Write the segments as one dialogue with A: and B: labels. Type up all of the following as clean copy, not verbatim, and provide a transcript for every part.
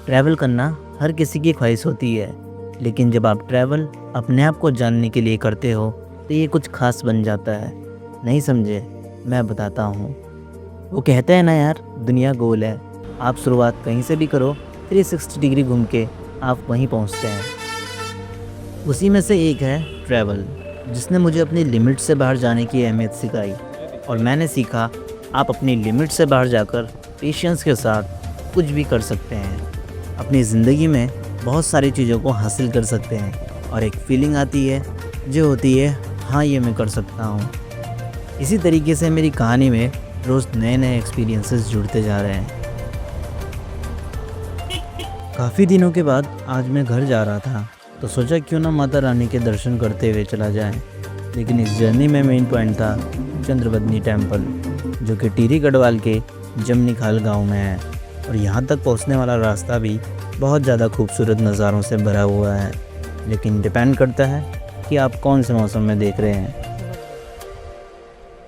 A: Travel करना हर किसी की ख्वाहिश होती है, लेकिन जब आप ट्रैवल अपने आप को जानने के लिए करते हो तो ये कुछ खास बन जाता है। नहीं समझे? मैं बताता हूँ। वो कहते हैं ना यार, दुनिया गोल है। आप शुरुआत कहीं से भी करो, 360 डिग्री घूम के आप वहीं पहुँचते हैं। उसी में से एक है ट्रैवल, जिसने मुझे अपनी लिमिट से बाहर जाने की अहमियत सिखाई। और मैंने सीखा आप अपनी लिमिट से बाहर जाकर पेशेंस के साथ कुछ भी कर सकते हैं। अपनी ज़िंदगी में बहुत सारी चीज़ों को हासिल कर सकते हैं और एक फीलिंग आती है जो होती है, हाँ ये मैं कर सकता हूँ। इसी तरीके से मेरी कहानी में रोज़ नए नए एक्सपीरियंसेस जुड़ते जा रहे हैं। काफ़ी दिनों के बाद आज मैं घर जा रहा था तो सोचा क्यों ना माता रानी के दर्शन करते हुए चला जाए। लेकिन इस जर्नी में मेन पॉइंट था चंद्रबदनी टेम्पल, जो कि टिहरी गढ़वाल के जमनीखाल गांव में है। और यहाँ तक पहुँचने वाला रास्ता भी बहुत ज़्यादा खूबसूरत नज़ारों से भरा हुआ है, लेकिन डिपेंड करता है कि आप कौन से मौसम में देख रहे हैं।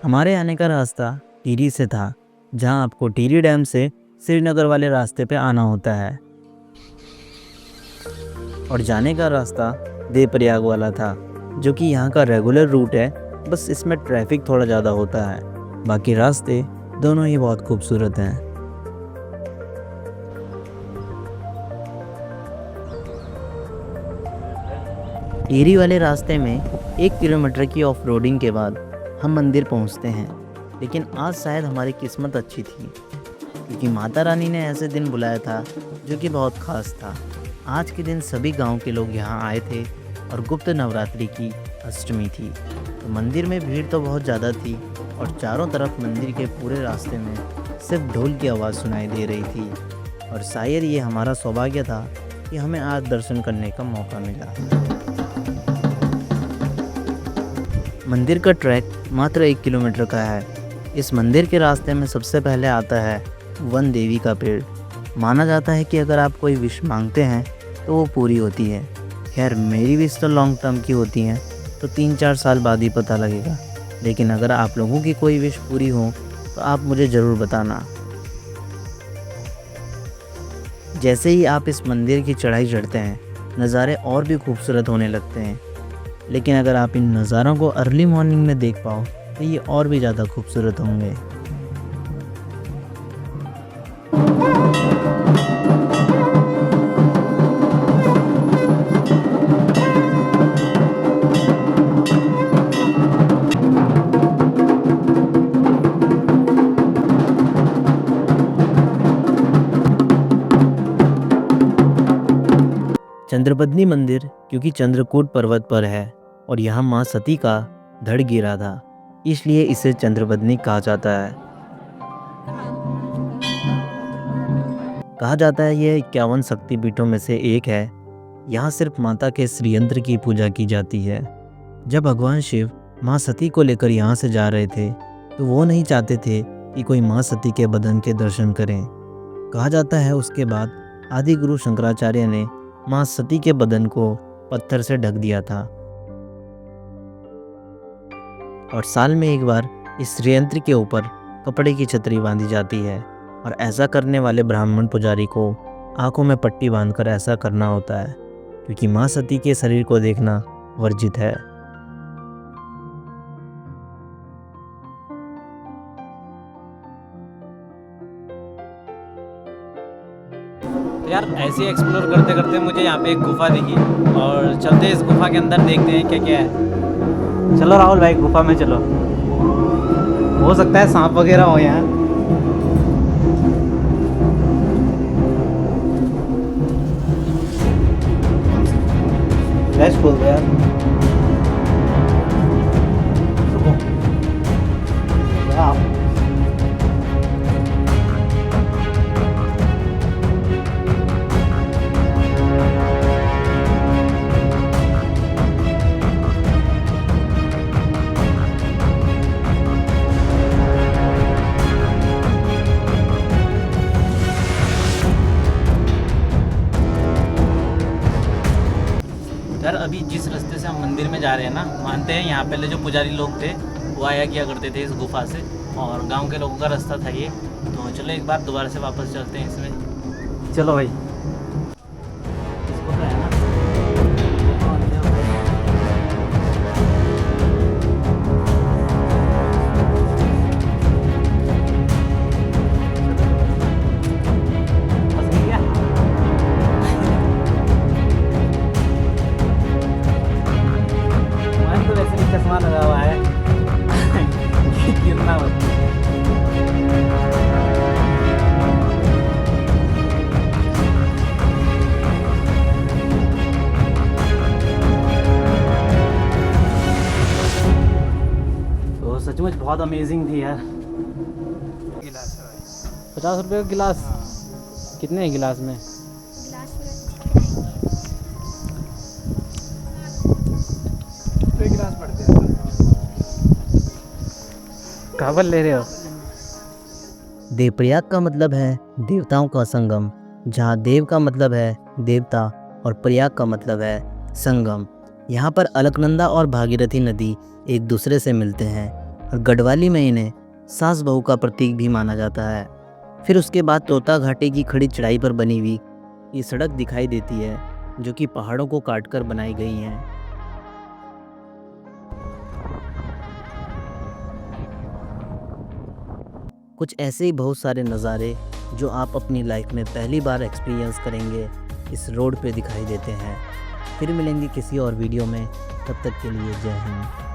A: हमारे आने का रास्ता टिहरी से था, जहाँ आपको टिहरी डैम से श्रीनगर वाले रास्ते पे आना होता है, और जाने का रास्ता देवप्रयाग वाला था, जो कि यहाँ का रेगुलर रूट है। बस इसमें ट्रैफिक थोड़ा ज़्यादा होता है, बाकी रास्ते दोनों ही बहुत खूबसूरत हैं। टिहरी वाले रास्ते में 1 किलोमीटर की ऑफ रोडिंग के बाद हम मंदिर पहुँचते हैं। लेकिन आज शायद हमारी किस्मत अच्छी थी, क्योंकि माता रानी ने ऐसे दिन बुलाया था जो कि बहुत ख़ास था। आज के दिन सभी गांव के लोग यहाँ आए थे और गुप्त नवरात्रि की अष्टमी थी। तो मंदिर में भीड़ तो बहुत ज़्यादा थी और चारों तरफ मंदिर के पूरे रास्ते में सिर्फ ढोल की आवाज़ सुनाई दे रही थी। और शायद ये हमारा सौभाग्य था कि हमें आज दर्शन करने का मौका मिला। मंदिर का ट्रैक मात्र 1 किलोमीटर का है। इस मंदिर के रास्ते में सबसे पहले आता है वन देवी का पेड़। माना जाता है कि अगर आप कोई विश मांगते हैं तो वो पूरी होती है। खैर मेरी विश तो लॉन्ग टर्म की होती हैं, तो 3-4 साल बाद ही पता लगेगा। लेकिन अगर आप लोगों की कोई विश पूरी हो तो आप मुझे ज़रूर बताना। जैसे ही आप इस मंदिर की चढ़ाई चढ़ते हैं, नज़ारे और भी खूबसूरत होने लगते हैं। लेकिन अगर आप इन नज़ारों को अर्ली मॉर्निंग में देख पाओ तो ये और भी ज़्यादा खूबसूरत होंगे। चंद्रबदनी मंदिर क्योंकि चंद्रकूट पर्वत पर है और यहाँ माँ सती का धड़ गिरा था, इसलिए इसे चंद्रबदनी कहा जाता है। कहा जाता है ये 51 शक्तिपीठों में से एक है। यहाँ सिर्फ माता के श्रीयंत्र की पूजा की जाती है। जब भगवान शिव माँ सती को लेकर यहाँ से जा रहे थे तो वो नहीं चाहते थे कि कोई माँ सती के बदन के दर्शन करें। कहा जाता है उसके बाद आदि गुरु शंकराचार्य ने माँ सती के बदन को पत्थर से ढक दिया था। और साल में एक बार इस श्रीयंत्र के ऊपर कपड़े की छतरी बांधी जाती है, और ऐसा करने वाले ब्राह्मण पुजारी को आंखों में पट्टी बांधकर ऐसा करना होता है, क्योंकि माँ सती के शरीर को देखना वर्जित है।
B: यार ऐसे ही एक्सप्लोर करते करते मुझे यहाँ पे एक गुफा दिखी, और चलते हैं इस गुफा के अंदर, देखते हैं क्या क्या है। चलो राहुल भाई, गुफा में चलो। हो सकता है सांप वगैरह हो यहाँ। फ्लैश खोल दो यार। रुको। वाह। यार अभी जिस रास्ते से हम मंदिर में जा रहे हैं ना, मानते हैं यहाँ पहले जो पुजारी लोग थे वो आया किया करते थे इस गुफा से, और गांव के लोगों का रास्ता था ये। तो चलो एक बार दोबारा से वापस चलते हैं इसमें। चलो भाई। बहुत अमेजिंग थी यार।
C: गिलास है भाई।
B: 50 रुपये का गिलास? कितने हैं गिलास में?
C: तो एक गिलास पड़ते हैं।
B: काबल ले रहे हो?
A: देवप्रयाग का मतलब है देवताओं का संगम, जहाँ देव का मतलब है देवता और प्रयाग का मतलब है संगम। यहाँ पर अलकनंदा और भागीरथी नदी एक दूसरे से मिलते हैं और गढ़वाली में इन्हें सास बहू का प्रतीक भी माना जाता है। फिर उसके बाद तोता घाटी की खड़ी चढ़ाई पर बनी हुई ये सड़क दिखाई देती है, जो कि पहाड़ों को काटकर बनाई गई हैं। कुछ ऐसे ही बहुत सारे नज़ारे जो आप अपनी लाइफ में पहली बार एक्सपीरियंस करेंगे इस रोड पे दिखाई देते हैं। फिर मिलेंगे किसी और वीडियो में, तब तक के लिए जय हिंद।